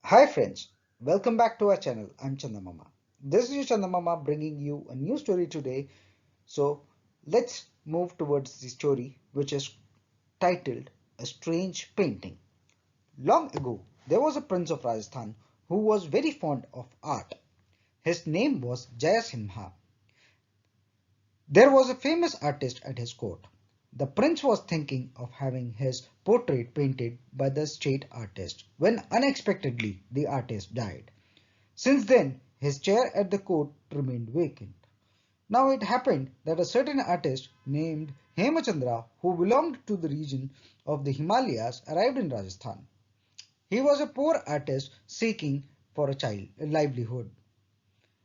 Hi friends, welcome back to our channel. I'm Chandamama. This is Chandamama bringing you a new story today. So let's move towards the story which is titled A Strange Painting. Long ago, there was a prince of Rajasthan who was very fond of art. His name was Jayasimha. There was a famous artist at his court. The prince was thinking of having his portrait painted by the state artist when unexpectedly the artist died. Since then, his chair at the court remained vacant. Now it happened that a certain artist named Hemachandra, who belonged to the region of the Himalayas, arrived in Rajasthan. He was a poor artist seeking for a livelihood.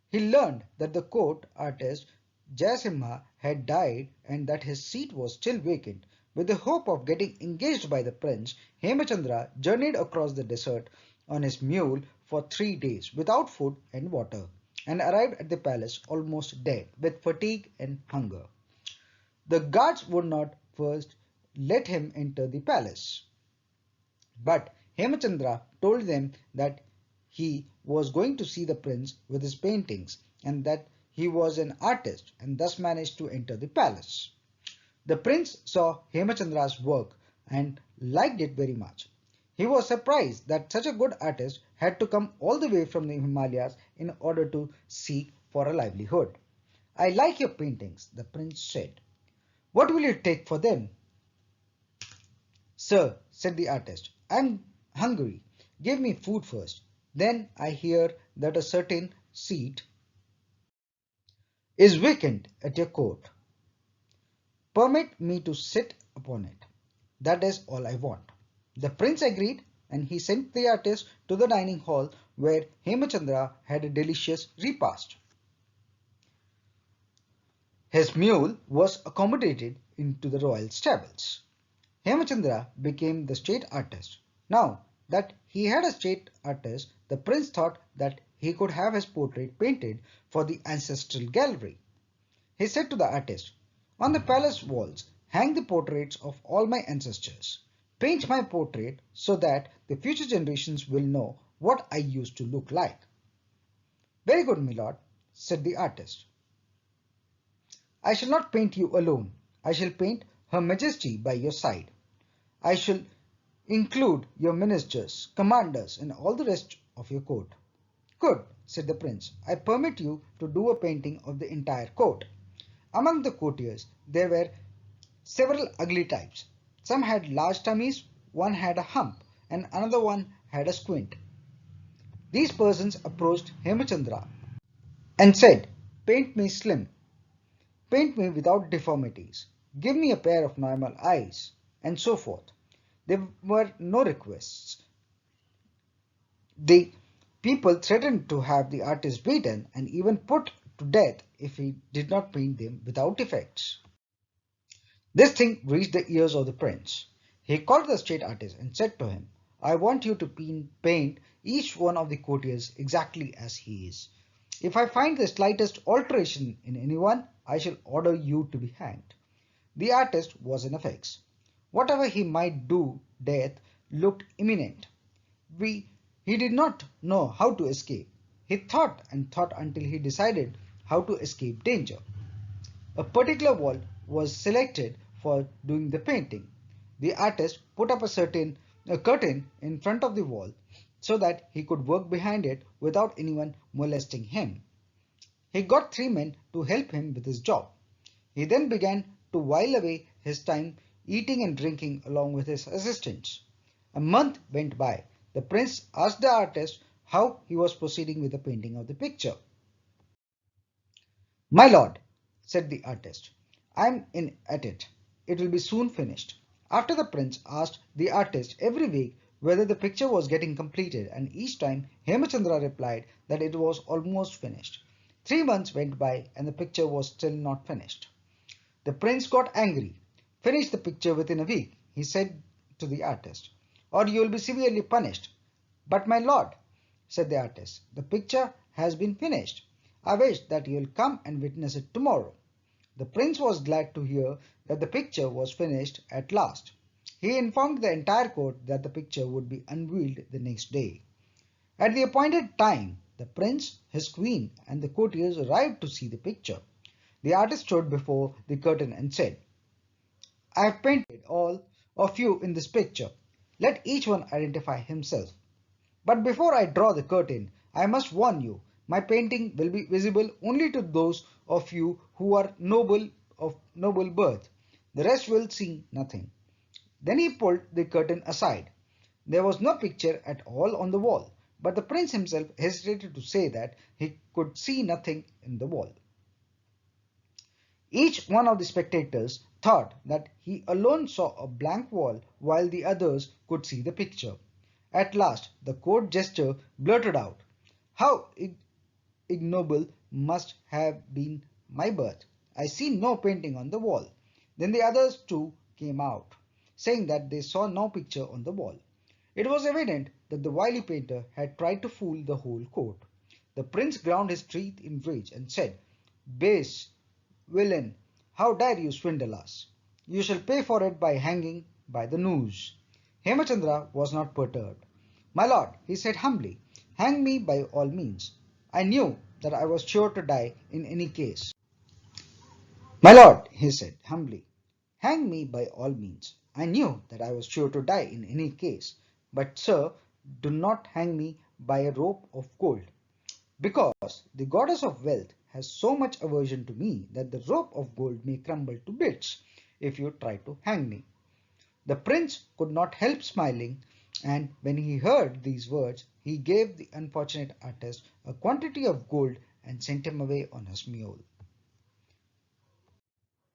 He learned that the court artist Jayasimha had died and that his seat was still vacant. With the hope of getting engaged by the prince, Hemachandra journeyed across the desert on his mule for 3 days without food and water and arrived at the palace almost dead with fatigue and hunger. The guards would not first let him enter the palace. But Hemachandra told them that he was going to see the prince with his paintings and that he was an artist and thus managed to enter the palace. The prince saw Hemachandra's work and liked it very much. He was surprised that such a good artist had to come all the way from the Himalayas in order to seek for a livelihood. I like your paintings, the prince said. What will you take for them? Sir, said the artist, I'm hungry. Give me food first. Then I hear that a certain seat is vacant at your court. Permit me to sit upon it. That is all I want. The prince agreed and he sent the artist to the dining hall where Hemachandra had a delicious repast. His mule was accommodated into the royal stables. Hemachandra became the state artist. Now that he had a state artist, the prince thought that he could have his portrait painted for the ancestral gallery. He said to the artist, on the palace walls, hang the portraits of all my ancestors. Paint my portrait so that the future generations will know what I used to look like. Very good, my lord, said the artist. I shall not paint you alone. I shall paint Her Majesty by your side. I shall include your ministers, commanders, and all the rest of your court. Good, said the prince. I permit you to do a painting of the entire court. Among the courtiers, there were several ugly types. Some had large tummies, one had a hump, and another one had a squint. These persons approached Hemachandra and said, paint me slim, paint me without deformities, give me a pair of normal eyes, and so forth. There were no requests. The people threatened to have the artist beaten and even put to death if he did not paint them without defects. This thing reached the ears of the prince. He called the state artist and said to him, I want you to paint each one of the courtiers exactly as he is. If I find the slightest alteration in anyone, I shall order you to be hanged. The artist was in a fix. Whatever he might do, death looked imminent. He did not know how to escape. He thought and thought until he decided how to escape danger. A particular wall was selected for doing the painting. The artist put up a curtain in front of the wall so that he could work behind it without anyone molesting him. He got 3 men to help him with his job. He then began to while away his time eating and drinking along with his assistants. A month went by. The prince asked the artist how he was proceeding with the painting of the picture. My lord, said the artist, I am in at it. It will be soon finished. After the prince asked the artist every week whether the picture was getting completed, and each time Hemachandra replied that it was almost finished. 3 months went by and the picture was still not finished. The prince got angry. Finish the picture within a week, he said to the artist, or you will be severely punished. But my lord, said the artist, the picture has been finished. I wish that you will come and witness it tomorrow. The prince was glad to hear that the picture was finished at last. He informed the entire court that the picture would be unveiled the next day. At the appointed time, the prince, his queen, and the courtiers arrived to see the picture. The artist stood before the curtain and said, I have painted all of you in this picture. Let each one identify himself. But before I draw the curtain, I must warn you, my painting will be visible only to those of you who are of noble birth. The rest will see nothing. Then he pulled the curtain aside. There was no picture at all on the wall, but the prince himself hesitated to say that he could see nothing in the wall. Each one of the spectators thought that he alone saw a blank wall while the others could see the picture. At last the court jester blurted out, How ignoble must have been my birth! I see no painting on the wall. Then the others too came out, saying that they saw no picture on the wall. It was evident that the wily painter had tried to fool the whole court. The prince ground his teeth in rage and said, Base villain, how dare you swindle us? You shall pay for it by hanging by the noose. Hemachandra was not perturbed. My lord, he said humbly, hang me by all means. I knew that I was sure to die in any case. My lord, he said humbly, hang me by all means. I knew that I was sure to die in any case. But, sir, do not hang me by a rope of gold, because the goddess of wealth has so much aversion to me that the rope of gold may crumble to bits if you try to hang me. The prince could not help smiling, and when he heard these words, he gave the unfortunate artist a quantity of gold and sent him away on his mule.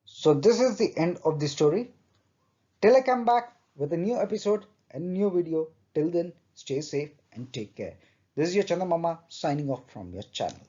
So this is the end of the story. Till I come back with a new episode and new video, till then, stay safe and take care. This is your Chanda Mama signing off from your channel.